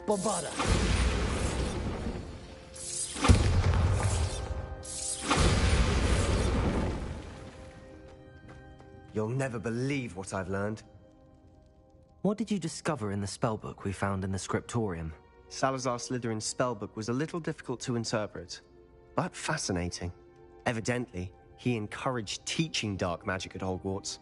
Bombada! You'll never believe what I've learned. What did you discover in the spellbook we found in the scriptorium? Salazar Slytherin's spellbook was a little difficult to interpret, but fascinating. Evidently, he encouraged teaching dark magic at Hogwarts.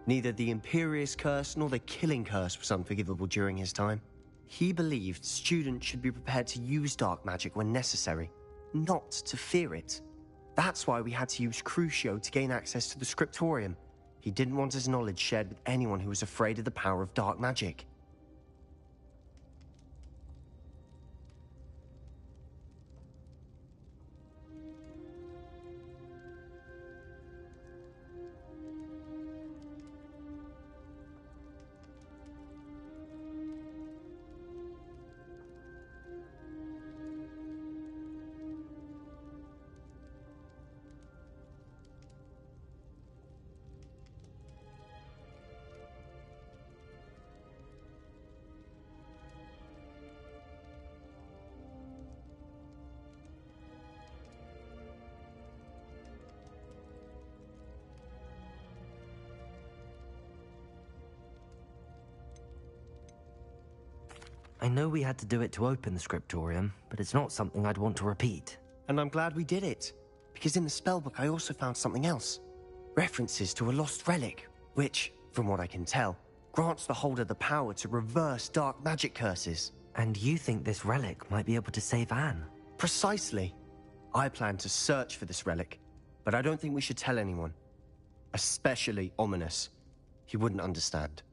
Neither the Imperious Curse nor the Killing Curse was unforgivable during his time. He believed students should be prepared to use dark magic when necessary, not to fear it. That's why we had to use Crucio to gain access to the scriptorium. He didn't want his knowledge shared with anyone who was afraid of the power of dark magic. I know we had to do it to open the scriptorium, but it's not something I'd want to repeat. And I'm glad we did it, because in the spellbook I also found something else. References to a lost relic, which, from what I can tell, grants the holder the power to reverse dark magic curses. And you think this relic might be able to save Anne? Precisely. I plan to search for this relic, but I don't think we should tell anyone. Especially Ominous. He wouldn't understand.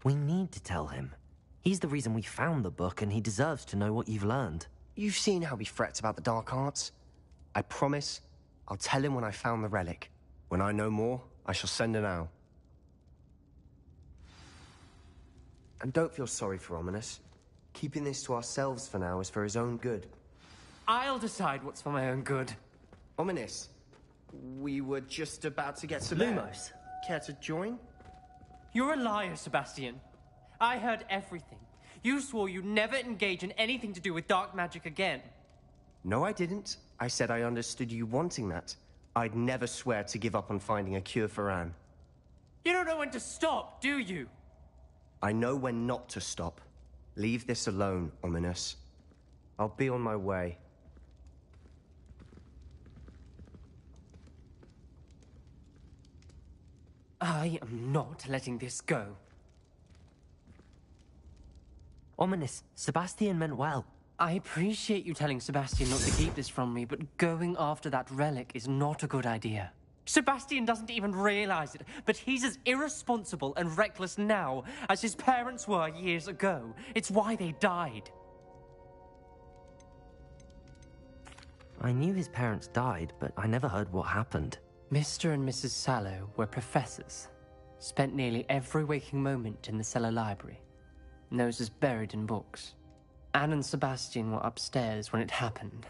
We need to tell him. He's the reason we found the book, and he deserves to know what you've learned. You've seen how he frets about the dark arts. I promise I'll tell him when I found the relic. When I know more, I shall send an owl. And don't feel sorry for Ominous. Keeping this to ourselves for now is for his own good. I'll decide what's for my own good. Ominous, we were just about to get to Lumos. Care to join? You're a liar, Sebastian. I heard everything. You swore you'd never engage in anything to do with dark magic again. No, I didn't. I said I understood you wanting that. I'd never swear to give up on finding a cure for Anne. You don't know when to stop, do you? I know when not to stop. Leave this alone, Ominous. I'll be on my way. I am not letting this go. Ominous, Sebastian meant well. I appreciate you telling Sebastian not to keep this from me, but going after that relic is not a good idea. Sebastian doesn't even realize it, but he's as irresponsible and reckless now as his parents were years ago. It's why they died. I knew his parents died, but I never heard what happened. Mr. and Mrs. Sallow were professors. Spent nearly every waking moment in the cellar library. Noses buried in books. Anne and Sebastian were upstairs when it happened.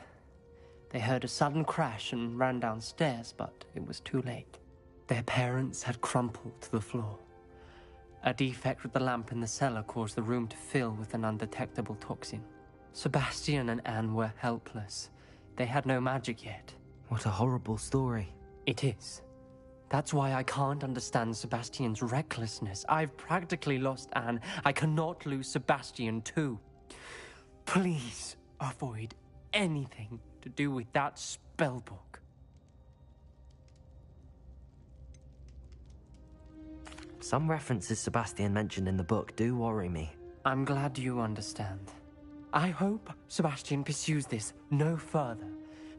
They heard a sudden crash and ran downstairs, but it was too late. Their parents had crumpled to the floor. A defect with the lamp in the cellar caused the room to fill with an undetectable toxin. Sebastian and Anne were helpless. They had no magic yet. What a horrible story. It is. That's why I can't understand Sebastian's recklessness. I've practically lost Anne. I cannot lose Sebastian too. Please avoid anything to do with that spellbook. Some references Sebastian mentioned in the book do worry me. I'm glad you understand. I hope Sebastian pursues this no further.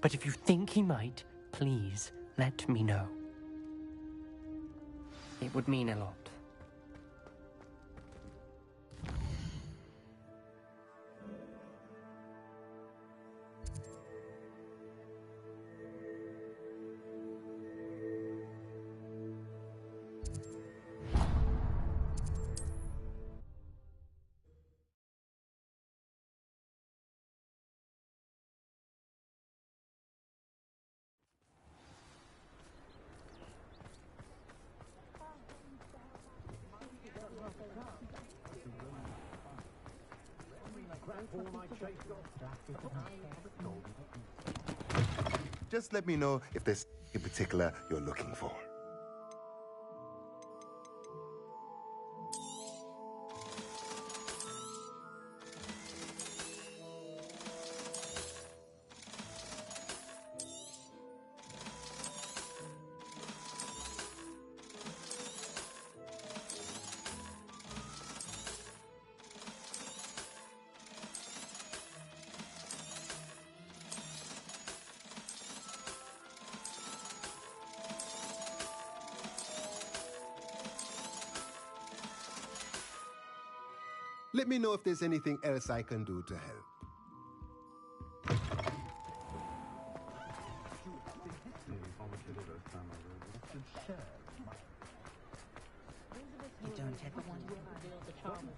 But if you think he might, please let me know. It would mean a lot. Just let me know if there's in particular you're looking for. Let me know if there's anything else I can do to help. You don't ever want to reveal the charm of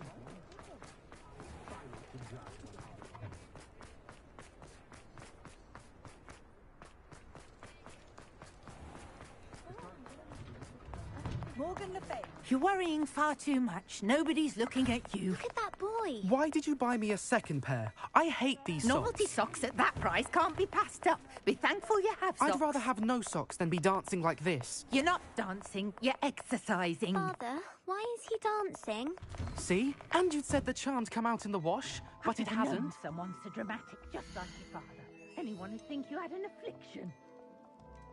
Morgan Le Fay. You're worrying far too much. Nobody's looking at you. Look at that boy. Why did you buy me a second pair? I hate these Novelty socks. socks at that price can't be passed up. Be thankful you have socks. I'd rather have no socks than be dancing like this. You're not dancing, you're exercising. Father, why is he dancing? See? And you'd said the charm'd come out in the wash, but it I've never known hasn't. someone so dramatic, just like your father. Anyone would think you had an affliction.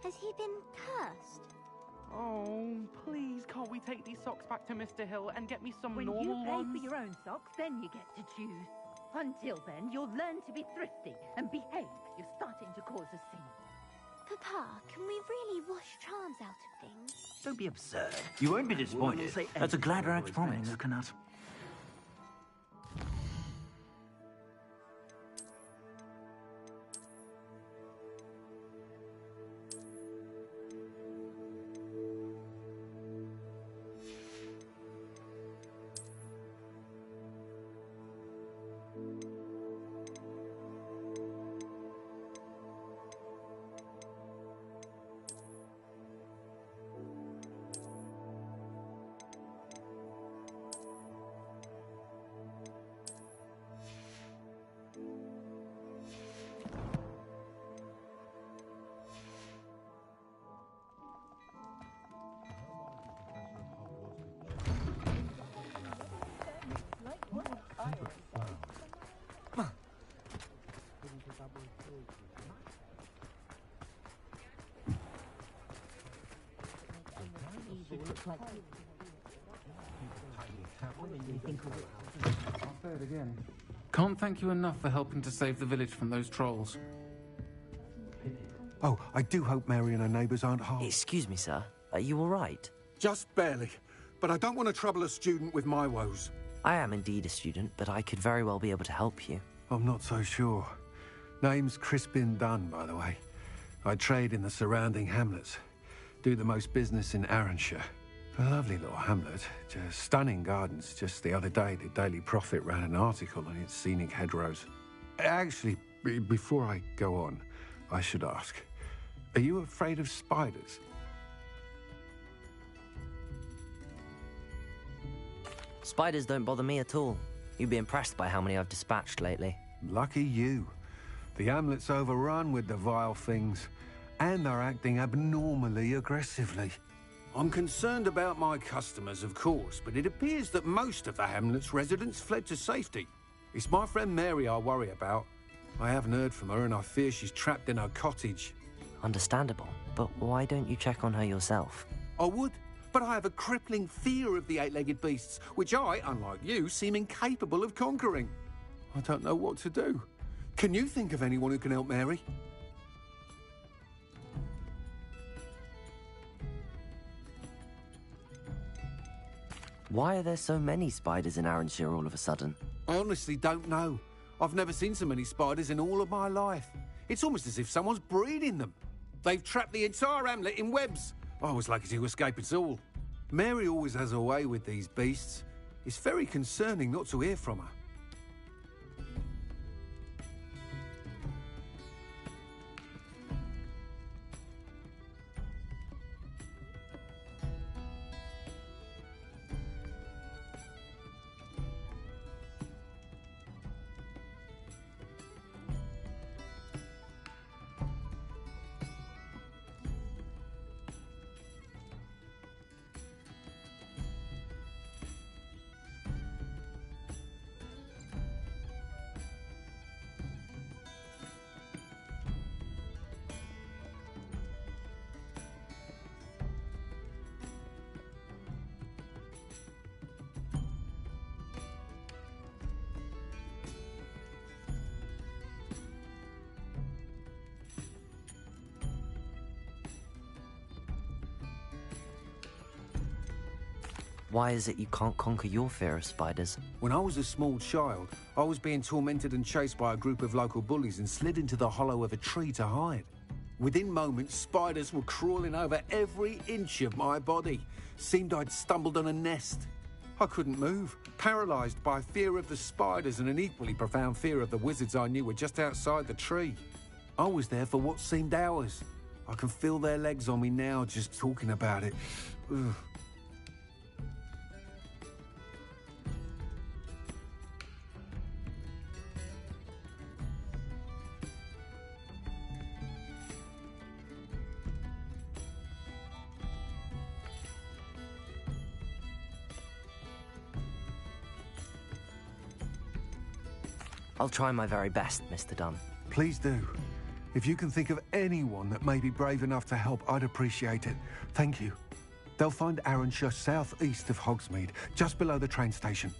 Has he been cursed? Oh, please, can't we take these socks back to Mr. Hill and get me some When normal you pay ones? for your own socks, then you get to choose. Until then, you'll learn to be thrifty and behave. You're starting to cause a scene. Papa, can we really wash charms out of things? Don't be absurd. You won't be disappointed. That's a glad rags promise. Coconut. Can't thank you enough for helping to save the village from those trolls. Oh, I do hope Mary and her neighbours aren't harmed. Excuse me, sir. Are you all right? Just barely. But I don't want to trouble a student with my woes. I am indeed a student, but I could very well be able to help you. I'm not so sure. Name's Crispin Dunn, by the way. I trade in the surrounding hamlets. Do the most business in Arranshire. A lovely little hamlet. Just stunning gardens. Just the other day, the Daily Prophet ran an article on its scenic hedgerows. Actually, before I go on, I should ask, are you afraid of spiders? Spiders don't bother me at all. You'd be impressed by how many I've dispatched lately. Lucky you. The hamlet's overrun with the vile things, and they're acting abnormally aggressively. I'm concerned about my customers, of course, but it appears that most of the hamlet's residents fled to safety. It's my friend Mary I worry about. I haven't heard from her, and I fear she's trapped in her cottage. Understandable, but why don't you check on her yourself? I would, but I have a crippling fear of the eight-legged beasts, which I, unlike you, seem incapable of conquering. I don't know what to do. Can you think of anyone who can help Mary? Why are there so many spiders in Arranshire all of a sudden? I honestly don't know. I've never seen so many spiders in all of my life. It's almost as if someone's breeding them. They've trapped the entire hamlet in webs. I was lucky to escape it all. Mary always has a way with these beasts. It's very concerning not to hear from her. Why is it you can't conquer your fear of spiders? When I was a small child, I was being tormented and chased by a group of local bullies and slid into the hollow of a tree to hide. Within moments, spiders were crawling over every inch of my body. Seemed I'd stumbled on a nest. I couldn't move, paralysed by fear of the spiders and an equally profound fear of the wizards I knew were just outside the tree. I was there for what seemed hours. I can feel their legs on me now just talking about it. Ugh. I'll try my very best, Mr. Dunn. Please do. If you can think of anyone that may be brave enough to help, I'd appreciate it. Thank you. They'll find Arrynshire southeast of Hogsmeade, just below the train station.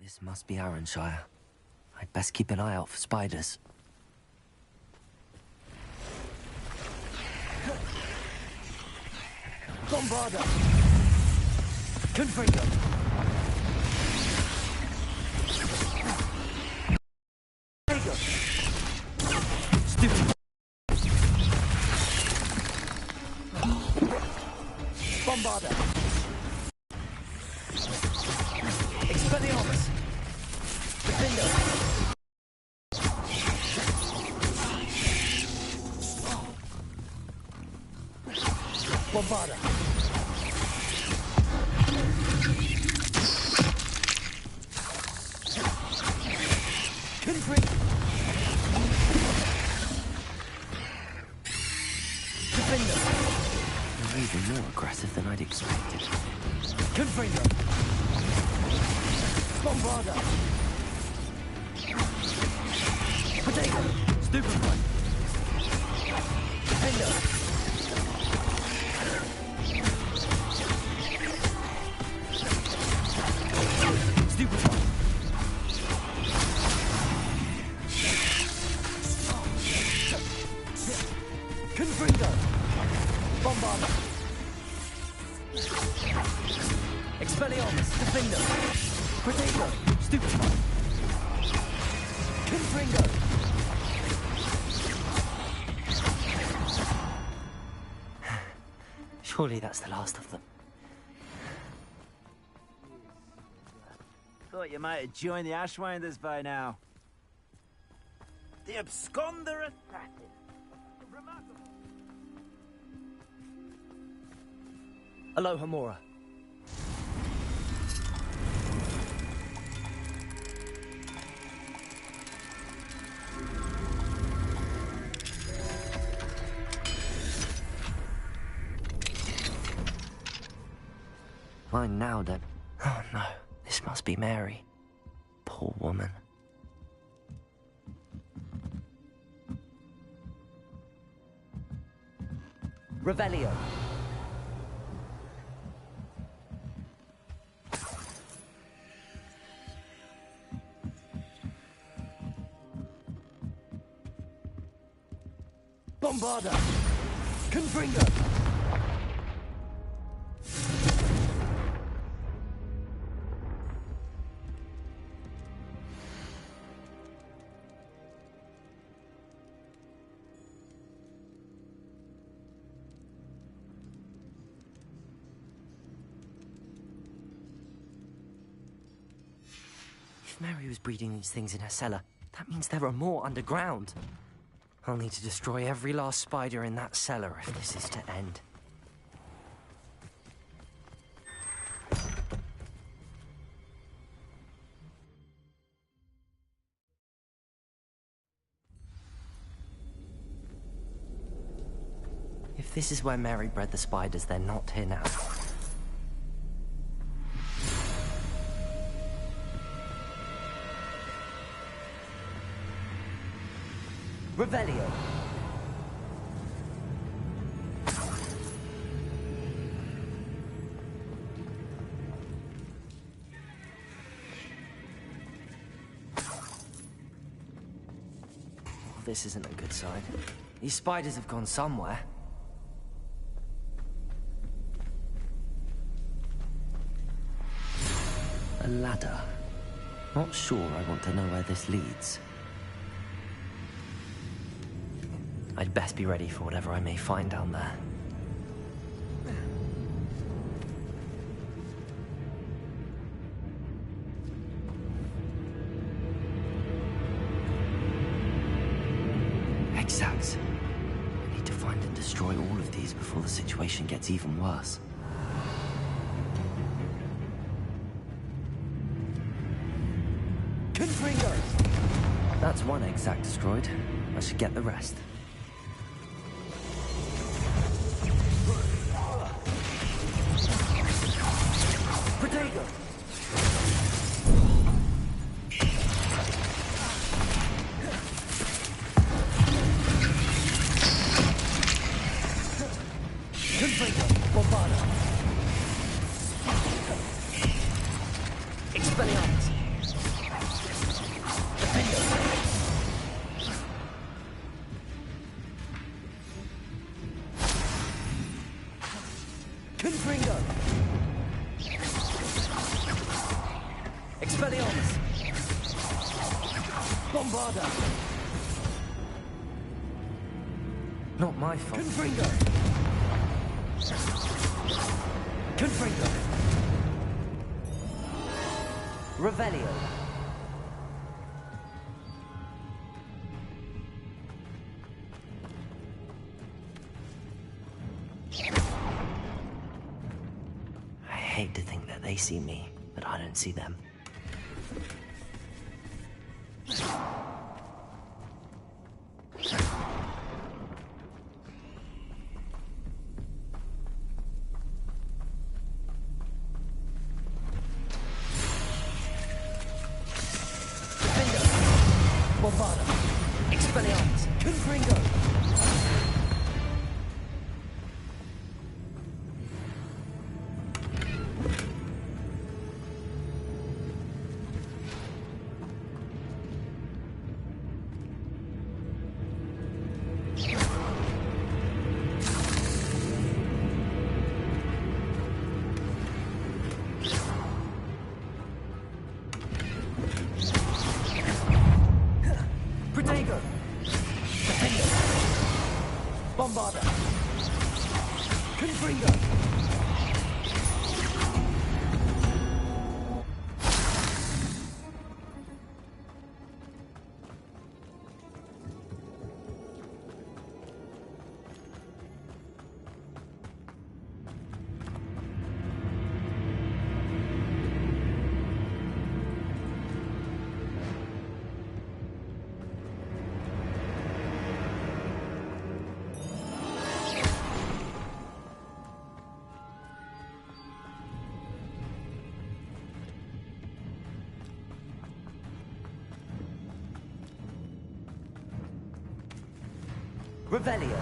This must be Arrynshire. I'd best keep an eye out for spiders. Bombarda! Confringo! Stupid! Bombarda! Expelliarmus! Defender! Bombarda! Confringo! Defender! You're even more aggressive than I'd expected. Confringo! Bombarda! Potato! Stupefy! Endo! Stupefy! Confringo! Bombarda! Expelliarmus! Defender! Potato! Stupefy! Confringo! Surely that's the last of them. Thought you might have joined the Ashwinders by now. The absconder assassin. Remarkable. Aloha Mora. Fine now, then. Oh no, this must be Mary. Poor woman. Revelio. Bombarda. Confringo. If Mary was breeding these things in her cellar, that means there are more underground. I'll need to destroy every last spider in that cellar if this is to end. If this is where Mary bred the spiders, they're not here now. Revelio. This isn't a good sign. These spiders have gone somewhere. A ladder. Not sure I want to know where this leads. I'd best be ready for whatever I may find down there. Exacts. I need to find and destroy all of these before the situation gets even worse. Confringo! That's one exact destroyed. I should get the rest. Protego! Confringo! Bombarda! Expelliarmus! Defender! Confringo! Expelliarmus! Bombarda! Not my fault. Confringo! Confringo! Revelio! I hate to think that they see me, but I don't see them. Bombarda! Expelliarmus! Confringo! Protego! Defender! Bombarda! Confringo! Revelio.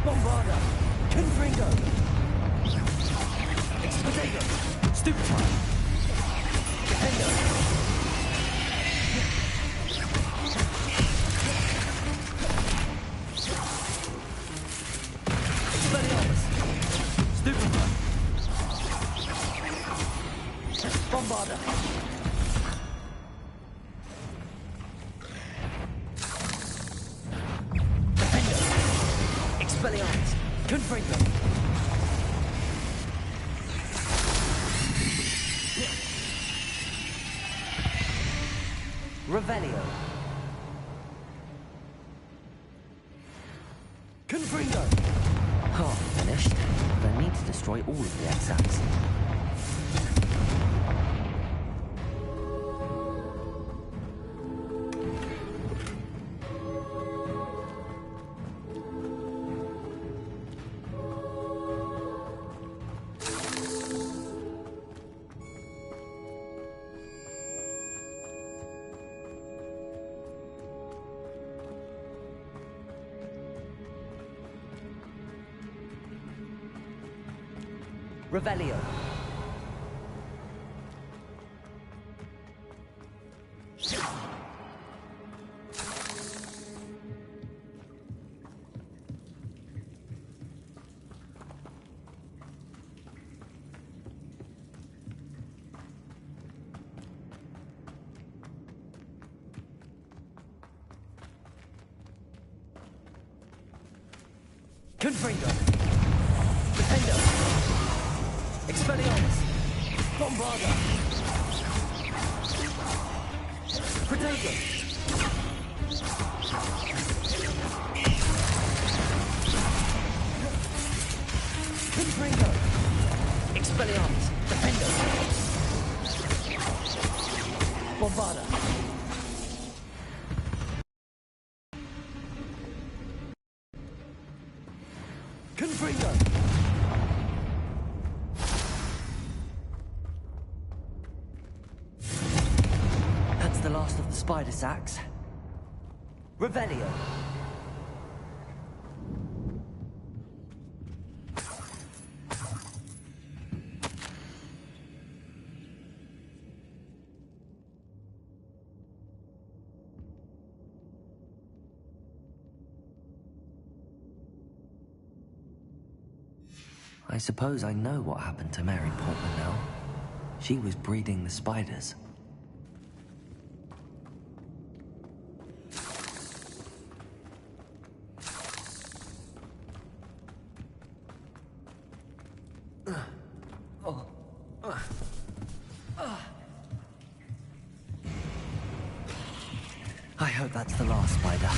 Bombarda. Confringo. Expedito. Stupefy. Defender. Bombarda! Defender! Expelliarmus! Confringo! Revelio! Confringo! Half finished, but I need to destroy all of the X-Ax. Revelio. Confringo. Defendo. Expelliarmus! Bombarda! Protego! Confringo! Expelliarmus! Defendo! Bombarda! Confringo! The last of the spider sacks. Revelio. I suppose I know what happened to Mary Portman now. She was breeding the spiders. I hope that's the last spider.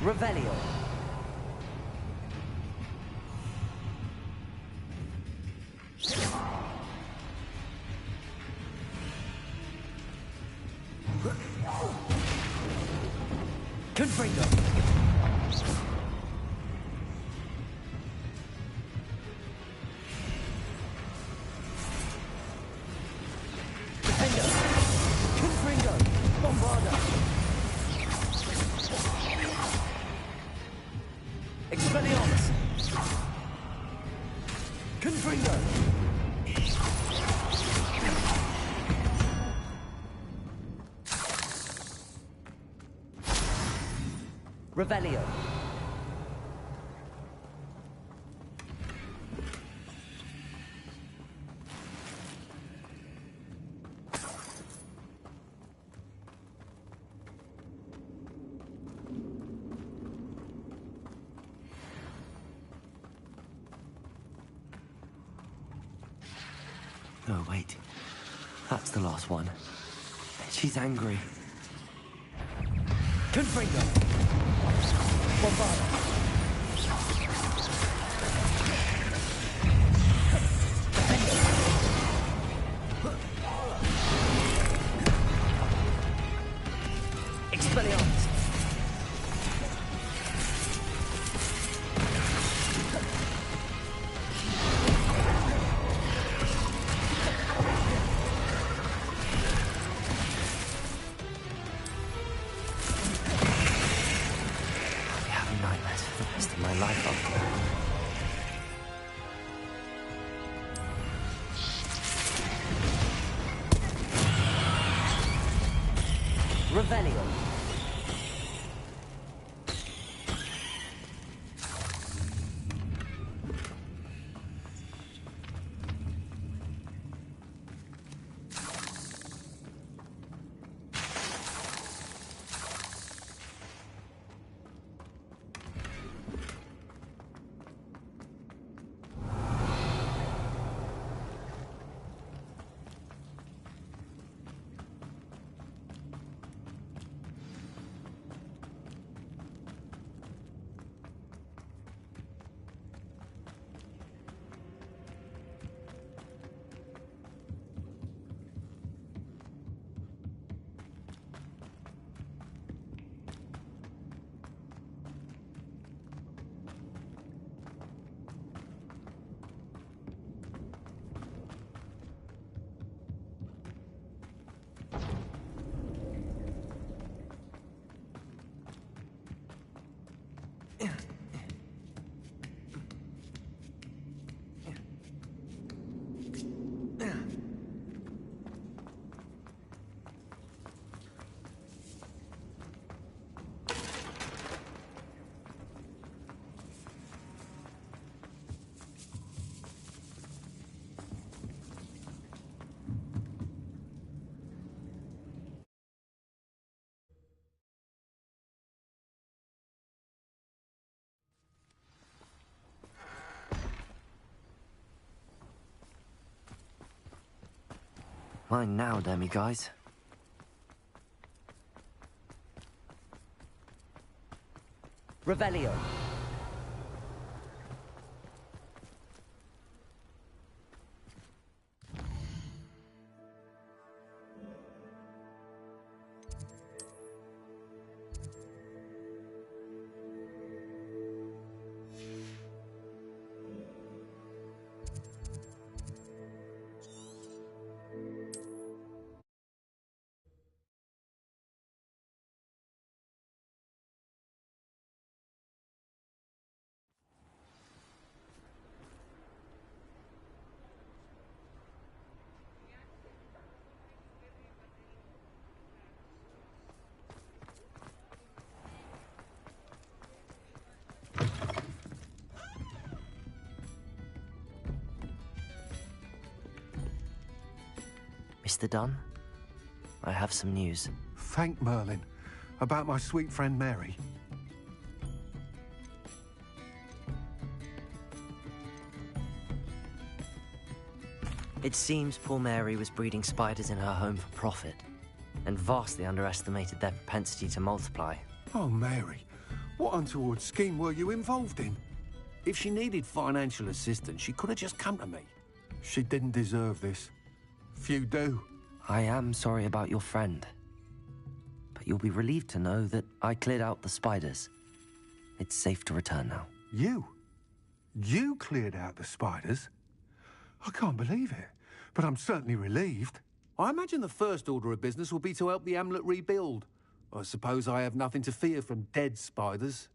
Revelio. Confringo. Defendo. Confringo. Bombarda. Expelliarmus! Confringo! Revelio! Oh, wait. That's the last one. She's angry. Confringo! Bombarda! Expelliarmus! Revelio. Mine now, demi-guys. Revelio. Mr. Dunn, I have some news. Thank Merlin. About my sweet friend Mary. It seems poor Mary was breeding spiders in her home for profit, and vastly underestimated their propensity to multiply. Oh, Mary, what untoward scheme were you involved in? If she needed financial assistance, she could have just come to me. She didn't deserve this. Few do. I am sorry about your friend, but you'll be relieved to know that I cleared out the spiders. It's safe to return now. You? You cleared out the spiders? I can't believe it, but I'm certainly relieved. I imagine the first order of business will be to help the amulet rebuild. I suppose I have nothing to fear from dead spiders.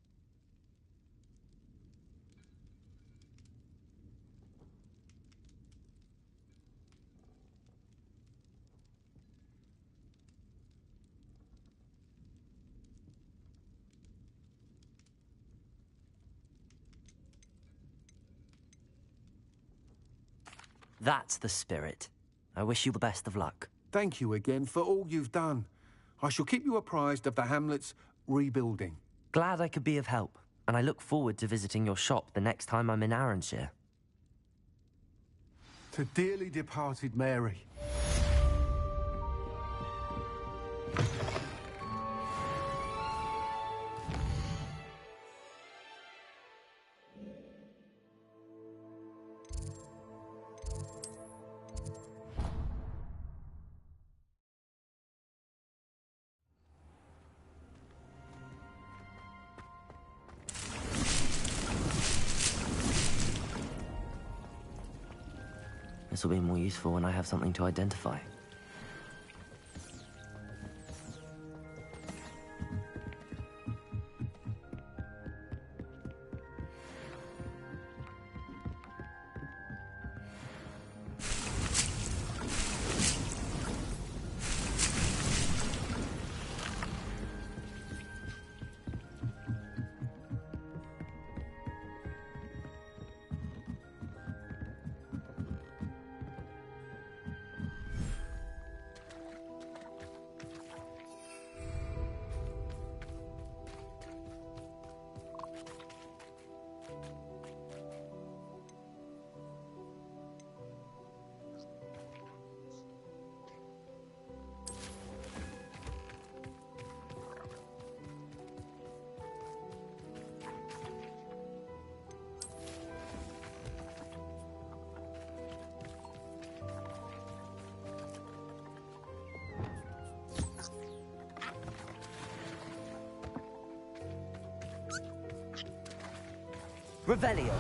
That's the spirit. I wish you the best of luck. Thank you again for all you've done. I shall keep you apprised of the hamlet's rebuilding. Glad I could be of help, and I look forward to visiting your shop the next time I'm in Arranshire. To dearly departed Mary. This will be more useful when I have something to identify. Revelio.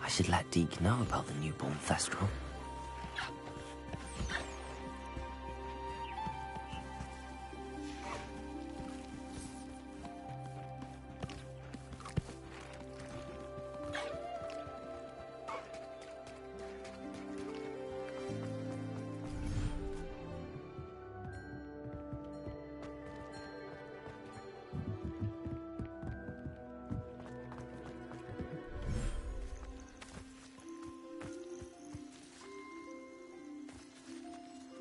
I should let Deke know about the newborn Thestral.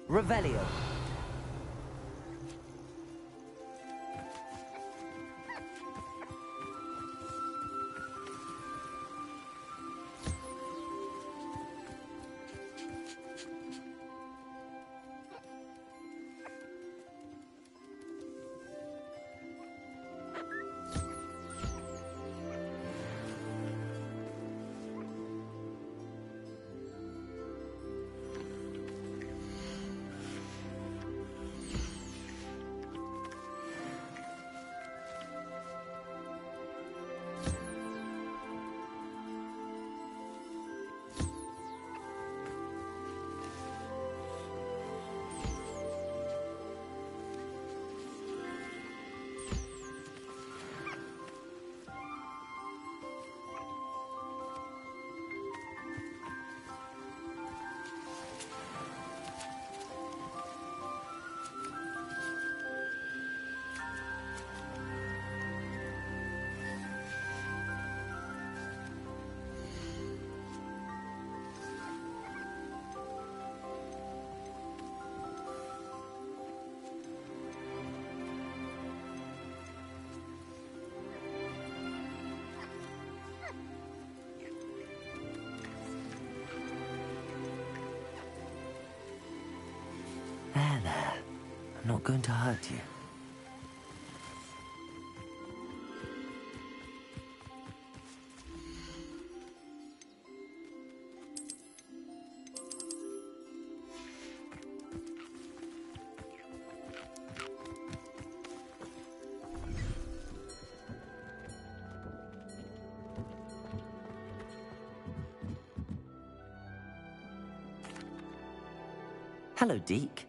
Revelio. There. I'm not going to hurt you. Hello, Deke.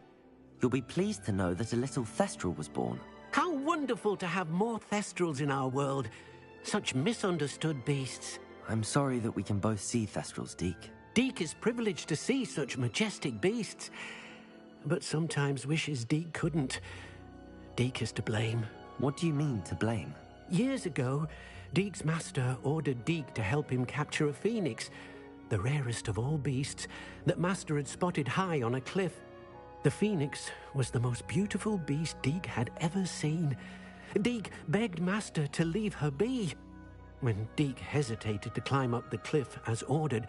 You'll be pleased to know that a little Thestral was born. How wonderful to have more Thestrals in our world. Such misunderstood beasts. I'm sorry that we can both see Thestrals, Deke. Deke is privileged to see such majestic beasts, but sometimes wishes Deke couldn't. Deke is to blame. What do you mean, to blame? Years ago, Deke's master ordered Deke to help him capture a phoenix, the rarest of all beasts, that Master had spotted high on a cliff. The phoenix was the most beautiful beast Deke had ever seen. Deke begged Master to leave her be. When Deke hesitated to climb up the cliff as ordered,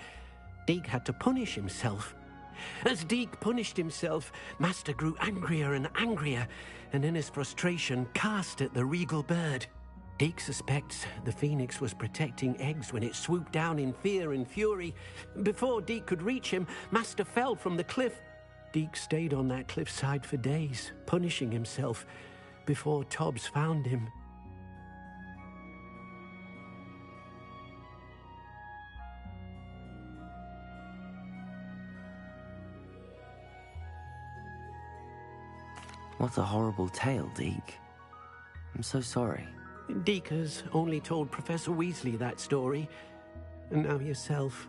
Deke had to punish himself. As Deke punished himself, Master grew angrier and angrier, and in his frustration cast at the regal bird. Deke suspects the phoenix was protecting eggs when it swooped down in fear and fury. Before Deke could reach him, Master fell from the cliff. Deke stayed on that cliffside for days, punishing himself, before Tobbs found him. What a horrible tale, Deke. I'm so sorry. Deke has only told Professor Weasley that story, and now yourself.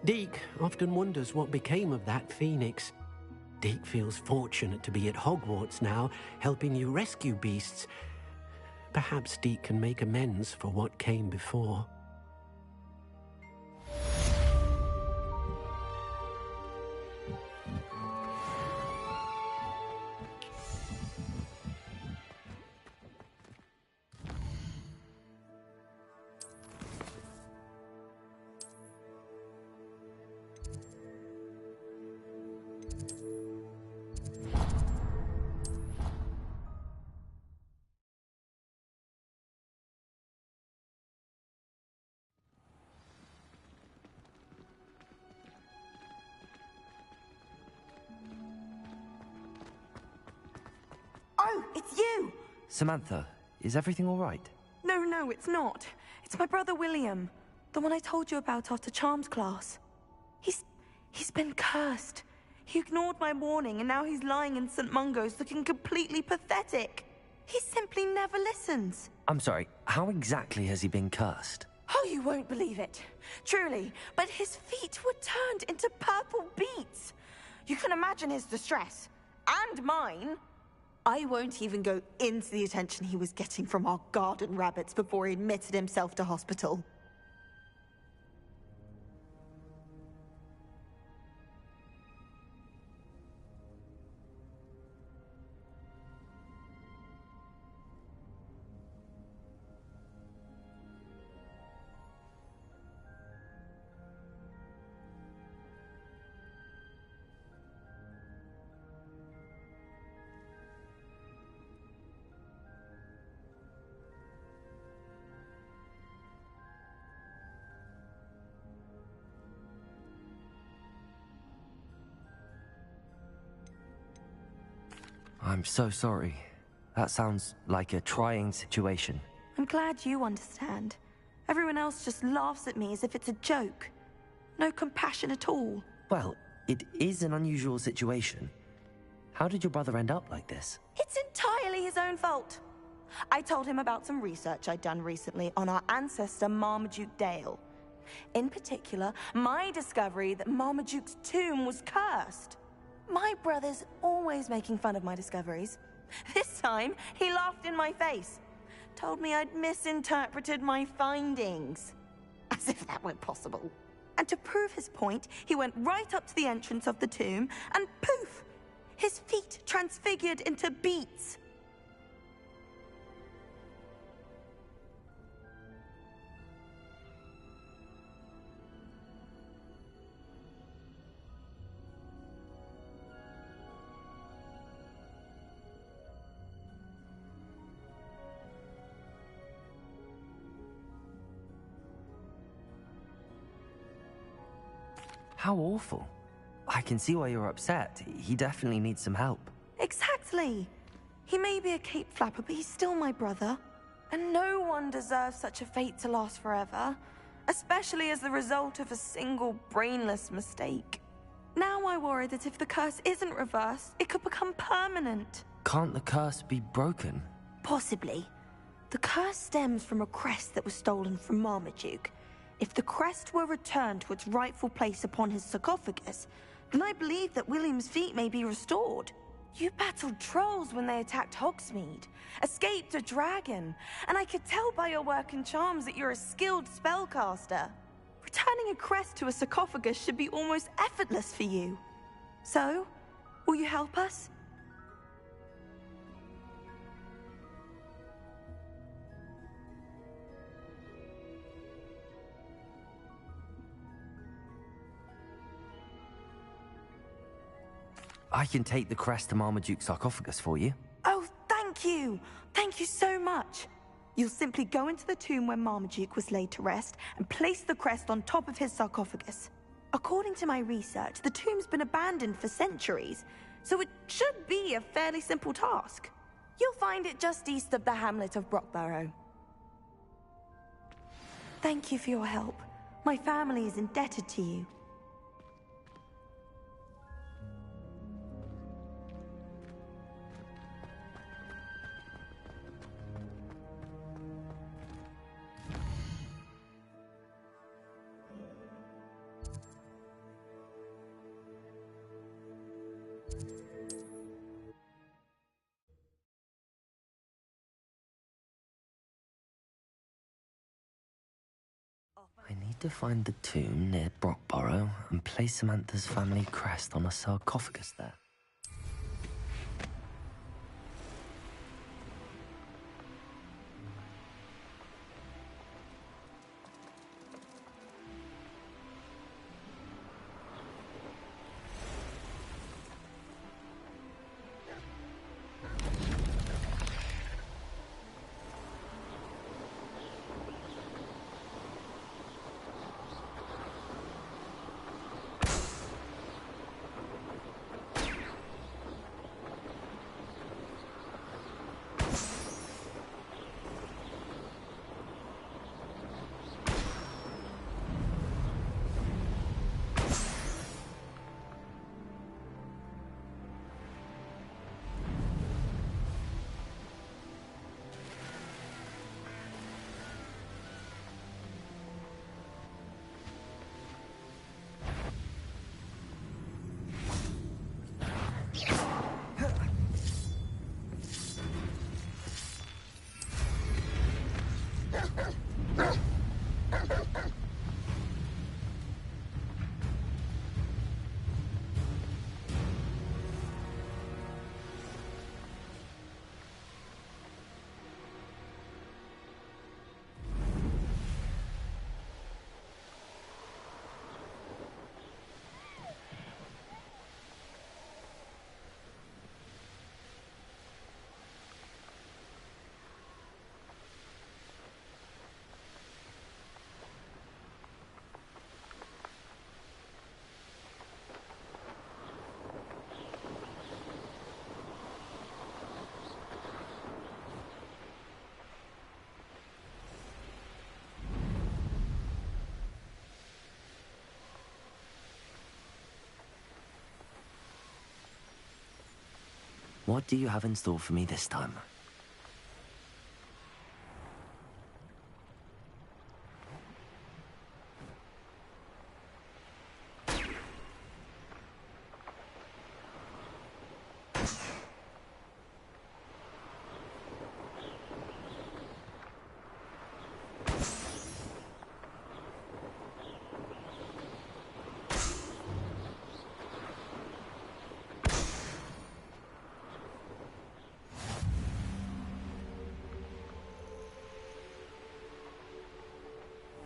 Deke often wonders what became of that phoenix. Deke feels fortunate to be at Hogwarts now, helping you rescue beasts. Perhaps Deke can make amends for what came before. Oh, it's you! Samantha, is everything all right? No, it's not. It's my brother William. The one I told you about after Charms class. He's been cursed. He ignored my warning and now he's lying in St. Mungo's looking completely pathetic. He simply never listens. I'm sorry, how exactly has he been cursed? Oh, you won't believe it. Truly, but his feet were turned into purple beets. You can imagine his distress. And mine. I won't even go into the attention he was getting from our garden rabbits before he admitted himself to hospital. I'm so sorry. That sounds like a trying situation. I'm glad you understand. Everyone else just laughs at me as if it's a joke. No compassion at all. Well, it is an unusual situation. How did your brother end up like this? It's entirely his own fault. I told him about some research I'd done recently on our ancestor Marmaduke Dale. In particular, my discovery that Marmaduke's tomb was cursed. My brother's always making fun of my discoveries. This time, he laughed in my face. Told me I'd misinterpreted my findings. As if that weren't possible. And to prove his point, he went right up to the entrance of the tomb and poof! His feet transfigured into beets. How awful. I can see why you're upset. He definitely needs some help. Exactly. He may be a cape flapper, but he's still my brother. And no one deserves such a fate to last forever, especially as the result of a single brainless mistake. Now I worry that if the curse isn't reversed, it could become permanent. Can't the curse be broken? Possibly. The curse stems from a crest that was stolen from Marmaduke. If the crest were returned to its rightful place upon his sarcophagus, then I believe that William's feet may be restored. You battled trolls when they attacked Hogsmeade, escaped a dragon, and I could tell by your work and charms that you're a skilled spellcaster. Returning a crest to a sarcophagus should be almost effortless for you. So, will you help us? I can take the crest to Marmaduke's sarcophagus for you. Oh, thank you! Thank you so much! You'll simply go into the tomb where Marmaduke was laid to rest and place the crest on top of his sarcophagus. According to my research, the tomb's been abandoned for centuries, so it should be a fairly simple task. You'll find it just east of the hamlet of Brockborough. Thank you for your help. My family is indebted to you. I need to find the tomb near Brockborough and place Samantha's family crest on a sarcophagus there. What do you have in store for me this time?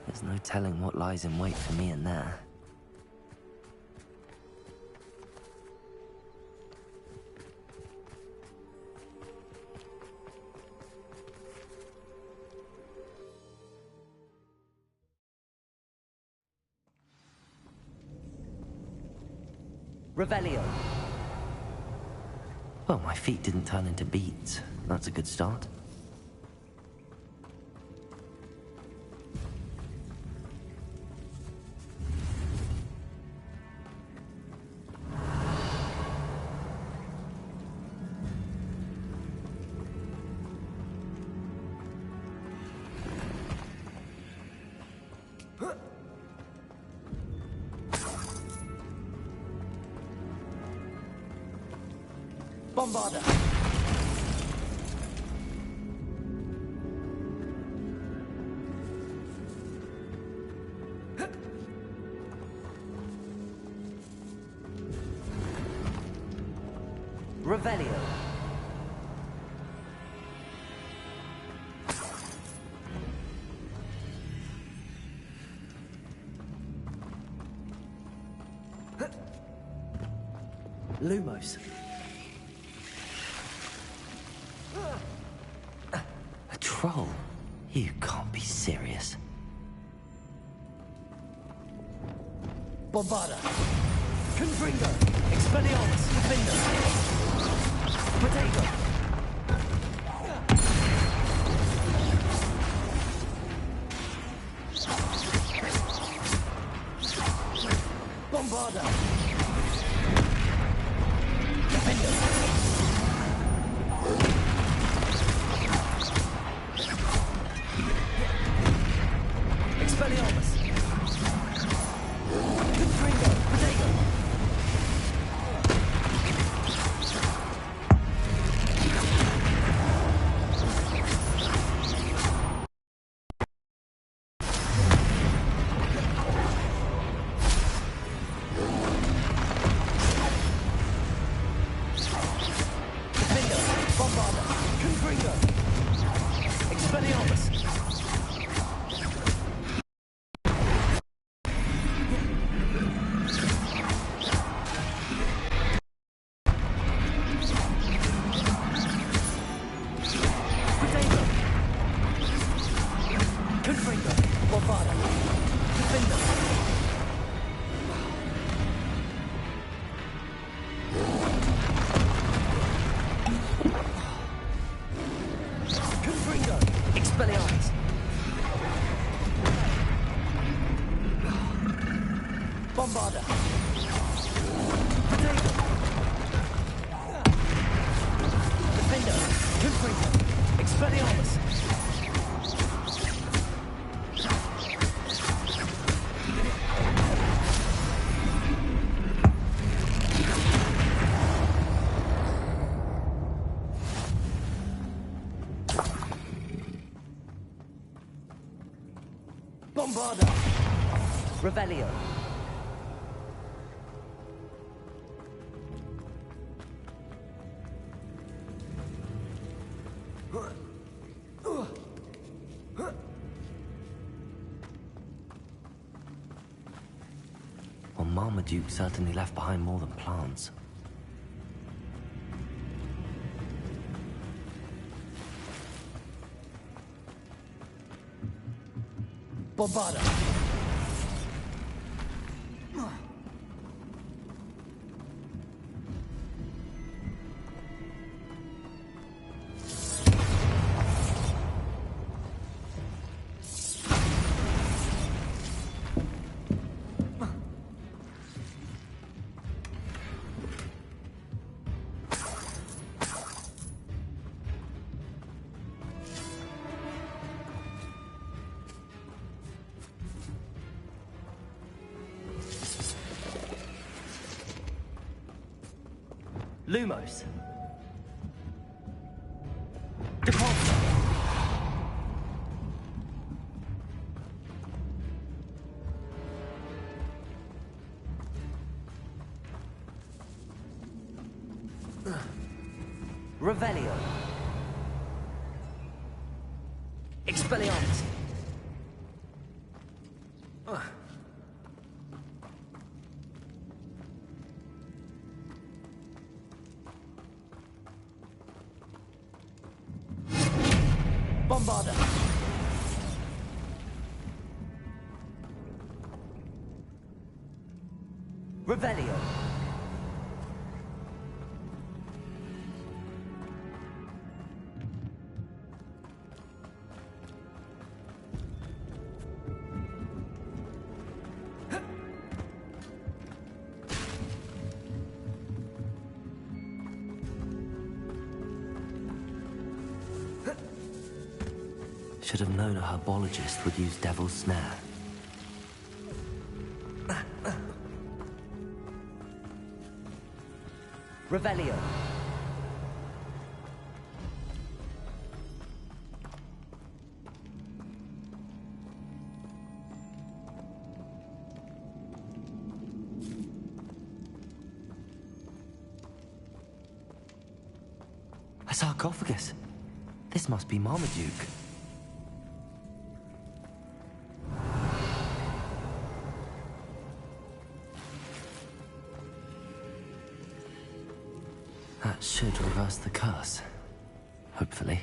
There's no telling what lies in wait for me in there. Revelio. Well, my feet didn't turn into beads. That's a good start. Bombarder. Revelio. Lumos. A troll? You can't be serious. Bombarda. Confringo. Expelliarmus. Defender. Potato. Bombarda. Defender. Expelliarmus. Confringo. Potato. Bombarda. Potato. Defender. Confringo. Expelliarmus. Bombarda. Revelio. Well, Marmaduke certainly left behind more than plants. Bombarda. Lumos. Departure. Revelio. Expelliarmus. Bombarda. Revelio. Should have known a herbologist would use Devil's Snare. Revelio. A sarcophagus. This must be Marmaduke. just the curse. Hopefully.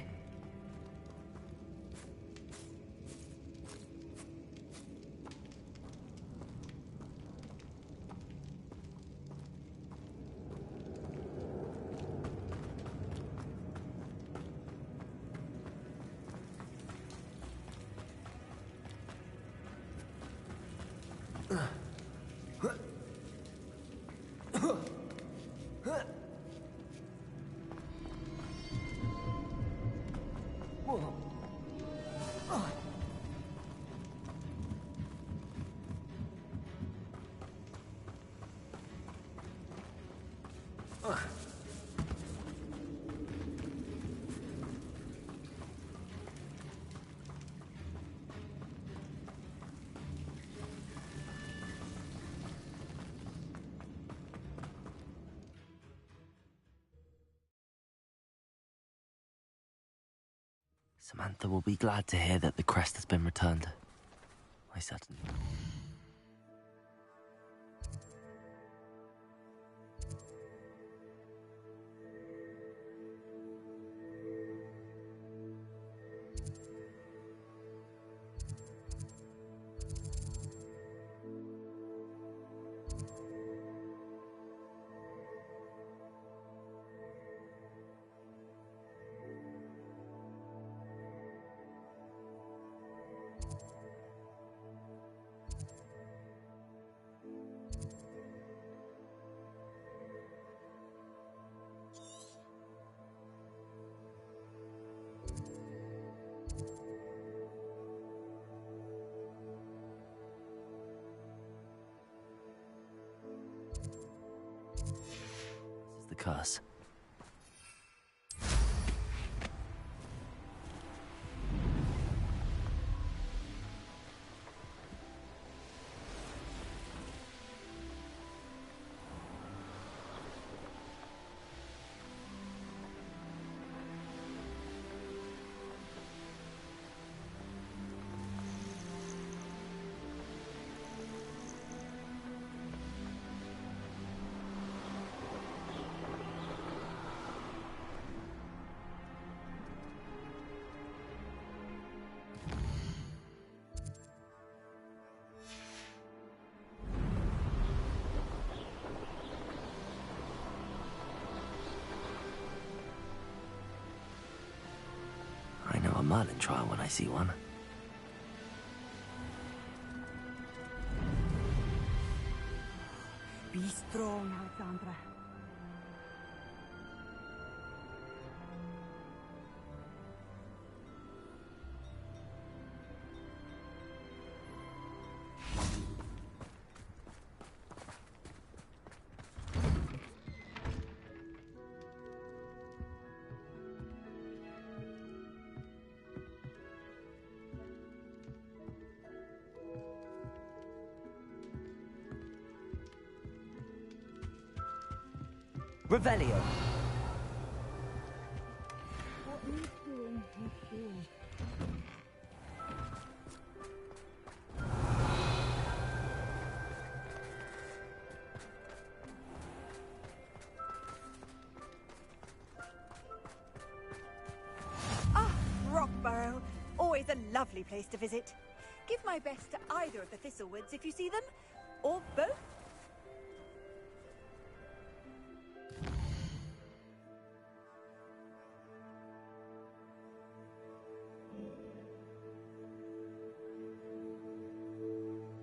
Samantha will be glad to hear that the crest has been returned. I certainly... the curse. I know a Merlin trial when I see one. Be strong, Alexandra. Revelio. What he's doing, he's doing. Ah, Rockburrow. Always a lovely place to visit. Give my best to either of the Thistlewoods if you see them, or both.